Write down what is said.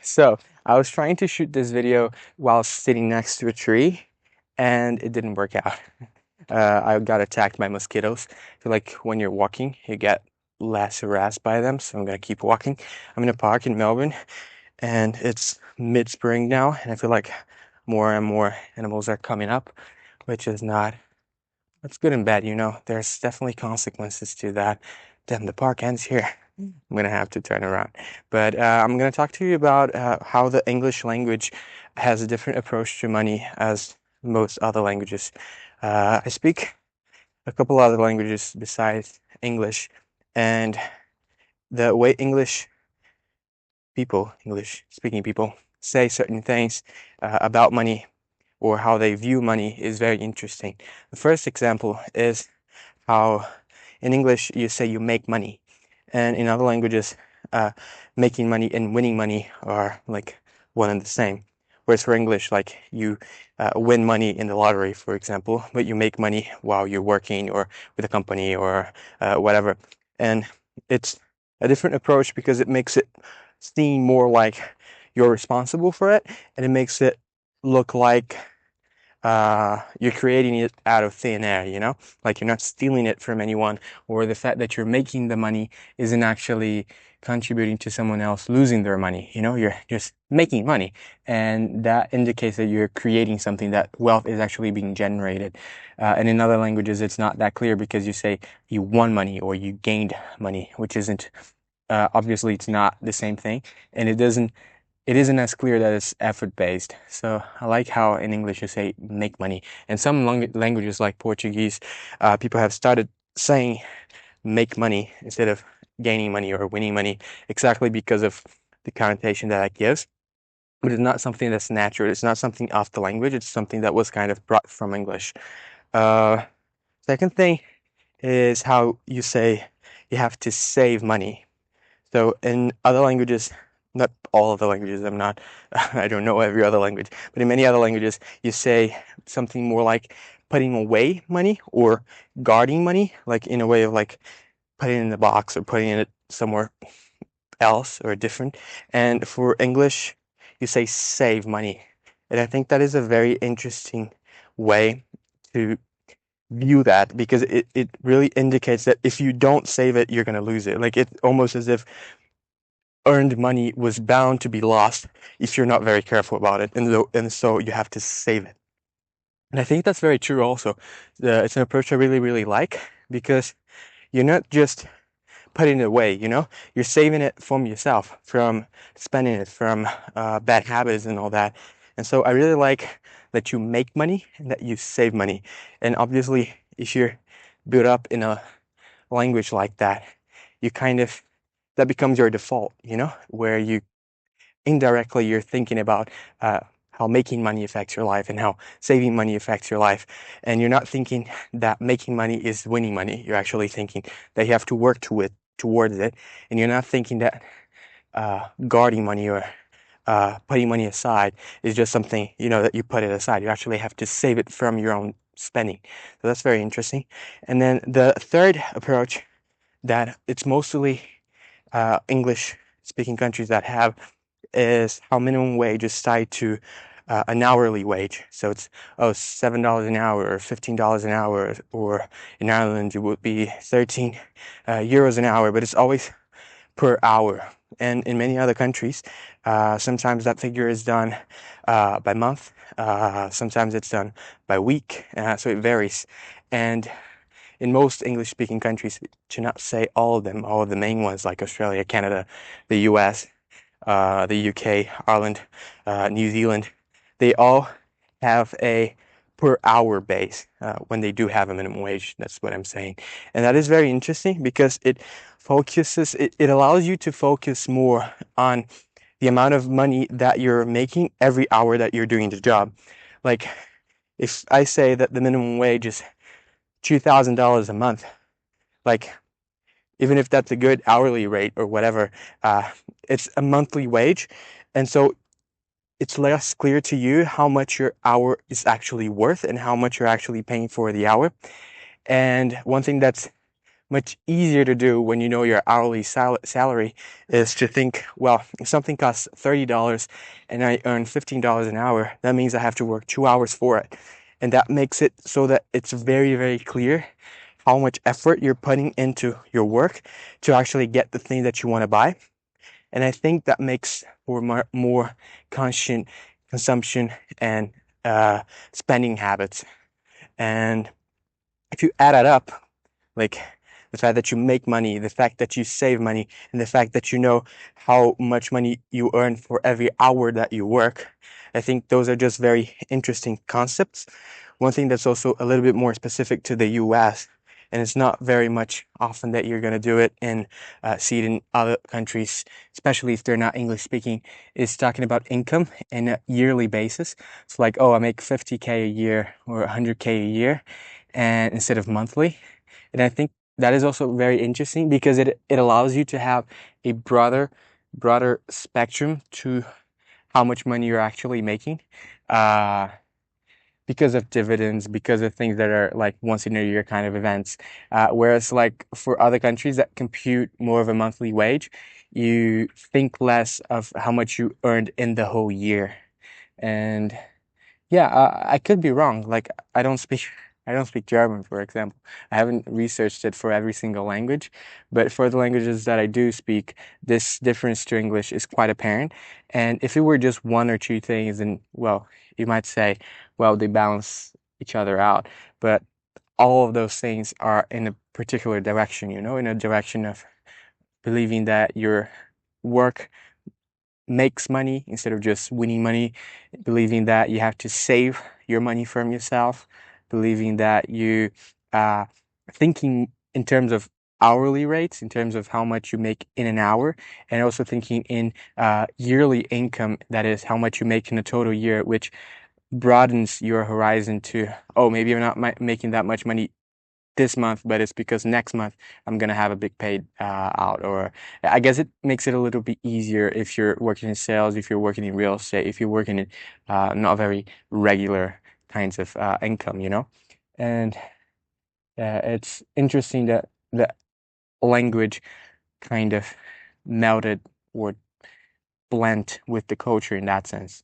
So I was trying to shoot this video while sitting next to a tree, and it didn't work out. I got attacked by mosquitoes. I feel like when you're walking, you get less harassed by them, so I'm gonna keep walking. I'm in a park in Melbourne, and it's mid-spring now, and I feel like more and more animals are coming up, which is not, it's good and bad, you know. There's definitely consequences to that. Damn, the park ends here. I'm gonna have to turn around. But I'm gonna talk to you about how the English language has a different approach to money as most other languages. I speak a couple other languages besides English, and the way English speaking people, say certain things about money or how they view money is very interesting. The first example is how in English you say you make money, and in other languages, uh, making money and winning money are like one and the same. Whereas for English, like you win money in the lottery, for example, but you make money while you're working or with a company or whatever. And it's a different approach because it makes it seem more like you're responsible for it, and it makes it look like you're creating it out of thin air, you know? Like you're not stealing it from anyone, or the fact that you're making the money isn't actually contributing to someone else losing their money, you know? You're just making money, and that indicates that you're creating something, that wealth is actually being generated. And in other languages, it's not that clear because you say you won money or you gained money, which isn't, obviously it's not the same thing, and it isn't as clear that it's effort based. So I like how in English you say make money. And some languages like Portuguese, people have started saying make money instead of gaining money or winning money, exactly because of the connotation that it gives. But it's not something that's natural. It's not something off the language. It's something that was kind of brought from English. Uh, Second thing is how you say you have to save money. So in other languages, not all of the languages, I don't know every other language, but in many other languages, you say something more like putting away money or guarding money, like in a way of like putting it in the box or putting it somewhere else or different. And for English, you say save money. And I think that is a very interesting way to view that because it really indicates that if you don't save it, you're going to lose it. Like it's almost as if earned money was bound to be lost if you're not very careful about it, and so you have to save it. And I think that's very true also. It's an approach I really, really like because you're not just putting it away, you know? You're saving it from yourself, from spending it, from bad habits and all that. And so I really like that you make money and that you save money. And obviously, if you're built up in a language like that, you kind of, that becomes your default, you know, where you indirectly you're thinking about how making money affects your life and how saving money affects your life. And you're not thinking that making money is winning money. You're actually thinking that you have to work towards it. And you're not thinking that guarding money or putting money aside is just something, you know, that you put it aside. You actually have to save it from your own spending. So that's very interesting. And then the third approach that it's mostly English speaking countries that have is how minimum wage is tied to an hourly wage. So it's $7 an hour or $15 an hour, or in Ireland it would be 13 euros an hour, but it's always per hour. And in many other countries, sometimes that figure is done by month, sometimes it's done by week, so it varies. And in most English speaking countries, to not say all of the main ones like Australia, Canada, the US, the UK, Ireland, New Zealand, they all have a per hour base when they do have a minimum wage. That's what I'm saying. And that is very interesting because it allows you to focus more on the amount of money that you're making every hour that you're doing the job. Like if I say that the minimum wage is $2,000 a month, like even if that's a good hourly rate or whatever, it's a monthly wage. And so it's less clear to you how much your hour is actually worth and how much you're actually paying for the hour. And one thing that's much easier to do when you know your hourly salary is to think, well, if something costs $30 and I earn $15 an hour, that means I have to work 2 hours for it. And that makes it so that it's very, very clear how much effort you're putting into your work to actually get the thing that you want to buy. And I think that makes for more conscious consumption and spending habits. And if you add it up, like the fact that you make money, the fact that you save money, and the fact that you know how much money you earn for every hour that you work, I think those are just very interesting concepts. One thing that's also a little bit more specific to the US, and it's not very much often that you're going to do it and see it in other countries, especially if they're not English speaking, is talking about income in a yearly basis. So like, oh, I make 50K a year or 100K a year, and instead of monthly. And I think that is also very interesting because it allows you to have a broader spectrum to how much money you're actually making. Because of dividends, because of things that are like once in a year kind of events. Whereas like for other countries that compute more of a monthly wage, you think less of how much you earned in the whole year. And yeah, I could be wrong. Like I don't speak German, for example. I haven't researched it for every single language, but for the languages that I do speak, this difference to English is quite apparent. And if it were just one or two things, then well, you might say, well, they balance each other out. But all of those things are in a particular direction, in a direction of believing that your work makes money instead of just winning money, believing that you have to save your money from yourself, believing that you thinking in terms of hourly rates, in terms of how much you make in an hour, and also thinking in yearly income, that is how much you make in a total year, which broadens your horizon to, oh, maybe I'm not making that much money this month, but it's because next month I'm gonna have a big paid out. Or I guess it makes it a little bit easier if you're working in sales, if you're working in real estate, if you're working in not very regular kinds of income. And it's interesting that the language kind of melted or blend with the culture in that sense.